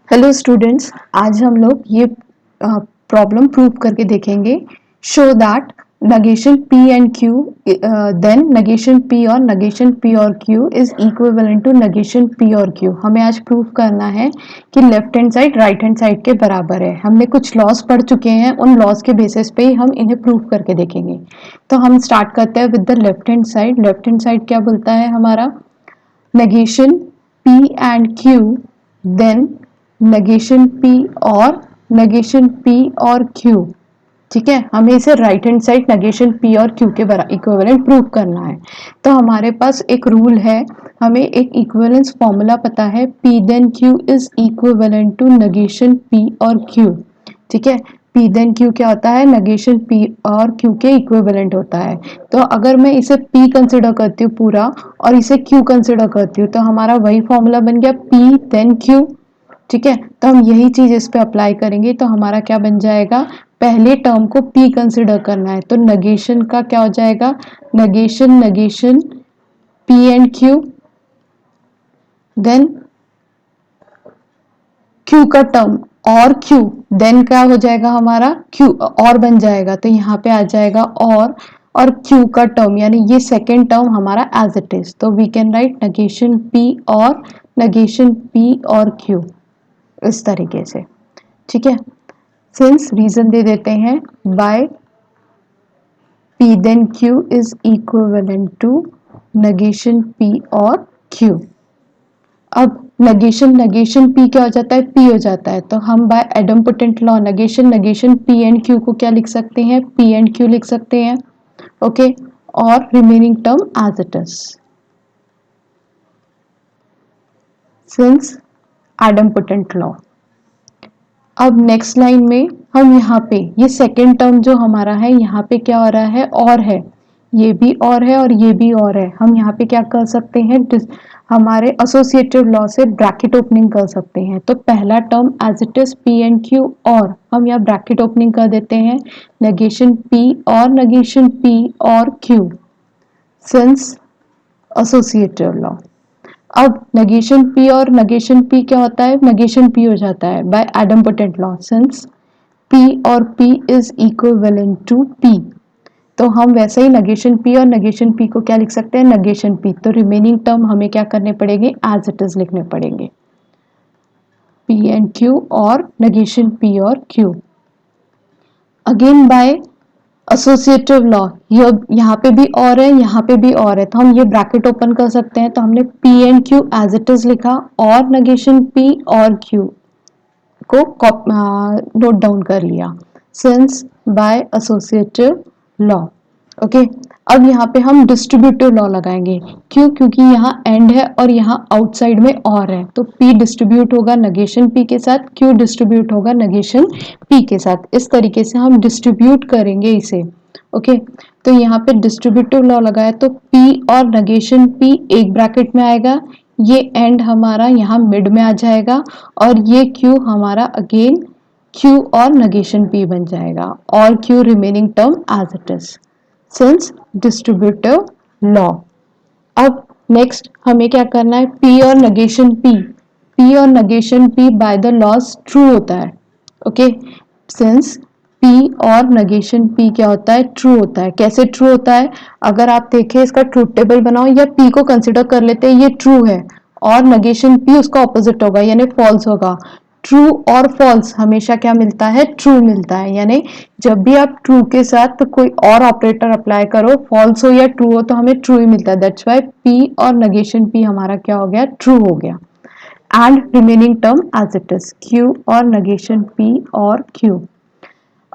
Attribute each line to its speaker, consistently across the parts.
Speaker 1: Hello students, आज हम लोग ये प्रॉब्लम प्रूव करके देखेंगे। Show that negation p and q then negation p और negation p और q is equivalent to negation p और q। हमें आज प्रूव करना है कि left hand side right hand side के बराबर है। हमने कुछ लॉस पढ़ चुके हैं, उन लॉस के बेसिस पे ही हम इन्हें प्रूव करके देखेंगे। तो हम स्टार्ट करते हैं with the left hand side. Left hand side क्या बोलता है हमारा? negation p and q then negation p और negation p और q। ठीक है, हमें इसे right hand side negation p और q के इक्विवेलेंट प्रूव करना है। तो हमारे पास एक रूल है, हमें एक इक्विवेलेंस फॉर्मूला पता है, p then q is equivalent to negation p और q। ठीक है, p then q क्या होता है? negation p और q के इक्विवेलेंट होता है। तो अगर मैं इसे p कंसिडर करती हूँ पूरा और इसे q कंसिडर करती हूँ तो हमारा वही फॉर्मूला बन गया p then q। ठीक है, तो हम यही चीज इस पे अप्लाई करेंगे। तो हमारा क्या बन जाएगा? पहले टर्म को p कंसिडर करना है तो negation का क्या हो जाएगा? negation p and q, then q का टर्म और q, देन क्या हो जाएगा हमारा? q और बन जाएगा तो यहाँ पे आ जाएगा और q का टर्म यानी ये सेकेंड टर्म हमारा एज इट इज। तो we can write negation p और negation p और q इस तरीके से। ठीक है, सिंस रीजन दे देते हैं bye p then q is equivalent to negation p और q। अब negation p क्या हो जाता है? p हो जाता है। तो हम by idempotent law negation p and q को क्या लिख सकते हैं? p एंड q लिख सकते हैं। ओके, और remaining term as it is since idempotent law. अब नेक्स्ट लाइन में हम यहाँ पे ये सेकेंड टर्म जो हमारा है यहाँ पे क्या हो रहा है? और है, ये भी और है और ये भी और है। हम यहाँ पे क्या कर सकते हैं? हमारे एसोसिएटिव लॉ से ब्रैकेट ओपनिंग कर सकते हैं। तो पहला term as it is p and q और हम यहाँ ब्रैकेट ओपनिंग कर देते हैं negation p और negation p और q सिंस एसोसिएटिव लॉ। अब negation p और negation p क्या होता है? negation p हो जाता है by idempotent law since p और p is equivalent to p। तो हम वैसे ही negation p और negation p को क्या लिख सकते हैं? negation p। तो रिमेनिंग टर्म हमें क्या करने पड़ेंगे? एज इट इज लिखने पड़ेंगे p एंड q और negation p और q। Again by associative law, यहाँ पे भी और है, यहाँ पे भी और है, तो हम ये ब्रैकेट ओपन कर सकते हैं। तो हमने p and q as it is लिखा और negation p और q को नोट डाउन कर लिया since by associative law. Okay, अब यहाँ पे हम डिस्ट्रीब्यूटिव लॉ लगाएंगे। क्यों? क्योंकि यहाँ एंड है और यहाँ आउटसाइड में और है। तो p डिस्ट्रीब्यूट होगा negation p के साथ, q डिस्ट्रीब्यूट होगा negation p के साथ। इस तरीके से हम डिस्ट्रीब्यूट करेंगे इसे। ओके, तो यहाँ पे डिस्ट्रीब्यूटिव लॉ लगाया तो p और negation p एक ब्रैकेट में आएगा, ये एंड हमारा यहाँ मिड में आ जाएगा और ये q हमारा अगेन q और negation p बन जाएगा और q remaining term as it is since distributive law. अब नेक्स्ट हमें क्या करना है? p और negation p और negation p by the laws true होता है। ओके, सिंस p और negation p क्या होता है? ट्रू होता है। कैसे ट्रू होता है? अगर आप देखें इसका ट्रूथ टेबल बनाओ या p को कंसिडर कर लेते हैं ये ट्रू है और negation p उसका ऑपोजिट होगा यानी फॉल्स होगा। ट्रू और फॉल्स हमेशा क्या मिलता है? ट्रू मिलता है। यानी जब भी आप ट्रू के साथ कोई और ऑपरेटर अप्लाई करो, फॉल्स हो या ट्रू हो, तो हमें ट्रू ही मिलता है। दैट्स वाई p और negation p हमारा क्या हो गया? ट्रू हो गया। And remaining term as it is q और negation p और q।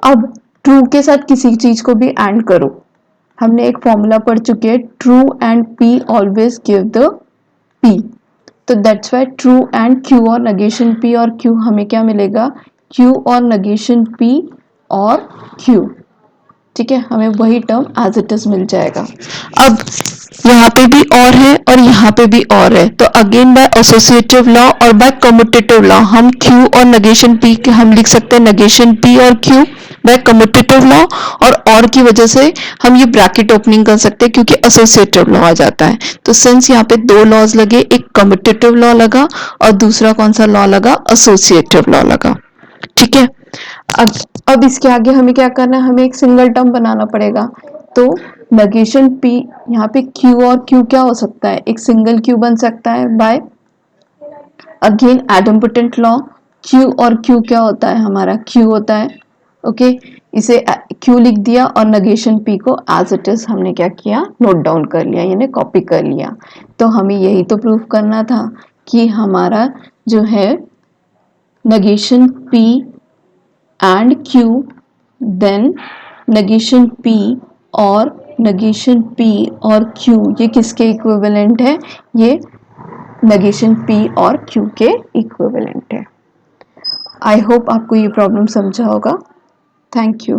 Speaker 1: अब ट्रू के साथ किसी चीज को भी एंड करो। हमने एक फॉर्मूला पढ़ चुके हैं, true and p always give the p। तो that's why true and q और negation p और q हमें क्या मिलेगा? q और negation p और q। ठीक है, हमें वही टर्म एज इट इज मिल जाएगा। अब यहाँ पे भी और यहाँ पे भी और है, तो अगेन बाय एसोसिएटिव लॉ और बाय कम्यूटेटिव लॉ हम Q और नेगेशन P के हम लिख सकते हैं नेगेशन P और Q बाय कम्यूटेटिव लॉ, और की वजह से हम ये ब्रैकेट ओपनिंग कर सकते हैं क्योंकि एसोसिएटिव लॉ आ जाता है। तो सिंस यहाँ पे दो लॉज लगे, एक कम्यूटेटिव लॉ लगा और दूसरा कौन सा लॉ लगा, एसोसिएटिव लॉ लगा। ठीक है, अब इसके आगे हमें क्या करना है, हमें एक सिंगल टर्म बनाना पड़ेगा। तो नेगेशन P, यहाँ पे Q और Q क्या हो सकता है, एक सिंगल Q बन सकता है बाय अगेन एडम्पोटेंट लॉ। Q और Q क्या होता है, हमारा Q होता है। ओके, इसे Q लिख दिया और नेगेशन P को एज इट इज हमने क्या किया, नोट डाउन कर लिया, यानी कॉपी कर लिया। तो हमें यही तो प्रूफ करना था कि हमारा जो है negation P and Q, then negation P और नेगेशन P और Q ये किसके इक्विवेलेंट है, ये नेगेशन P और Q के इक्विवेलेंट है। आई होप आपको ये प्रॉब्लम समझा होगा। Thank you.